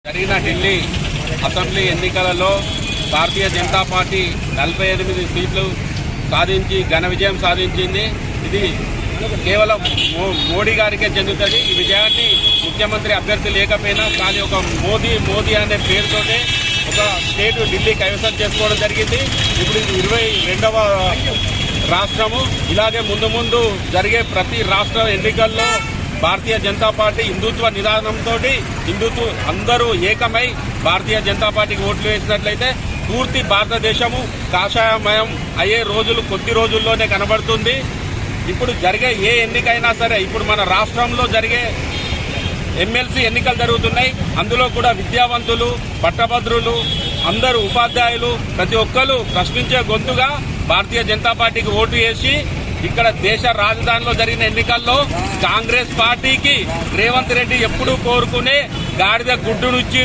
జరిగిన ఢిల్లీ అసెంబ్లీ ఎన్నికలలో భారతీయ జనతా పార్టీ 48 సీట్లు సాధించి ఘన విజయం సాధించింది. ఇది కేవలం మోడీ గారికే చెందుతుంది. ఈ విజయాన్ని ముఖ్యమంత్రి అభ్యర్థి లేకపోయినా కానీ ఒక మోదీ అనే పేరుతోనే ఒక స్టేట్ ఢిల్లీ కైవసం చేసుకోవడం జరిగింది. ఇప్పుడు ఇది 22వ రాష్ట్రము. ఇలాగే ముందు జరిగే ప్రతి రాష్ట్ర ఎన్నికల్లో భారతీయ జనతా పార్టీ హిందుత్వ నిదానంతో అందరూ ఏకమై భారతీయ జనతా పార్టీకి ఓట్లు వేసినట్లయితే పూర్తి భారతదేశము కాషాయమయం అయ్యే రోజులు కొద్ది రోజుల్లోనే కనబడుతుంది. ఇప్పుడు జరిగే ఏ ఎన్నికైనా సరే, ఇప్పుడు మన రాష్ట్రంలో జరిగే ఎమ్మెల్సీ ఎన్నికలు జరుగుతున్నాయి. అందులో కూడా విద్యావంతులు, పట్టభద్రులు, అందరూ ఉపాధ్యాయులు ప్రతి ఒక్కరు ప్రశ్నించే గొంతుగా భారతీయ జనతా పార్టీకి ఓటు వేసి ఇక్కడ దేశ రాజధానిలో జరిగిన ఎన్నికల్లో కాంగ్రెస్ పార్టీకి రేవంత్ రెడ్డి ఎప్పుడూ కోరుకునే గాడిద గుడ్డు నుంచి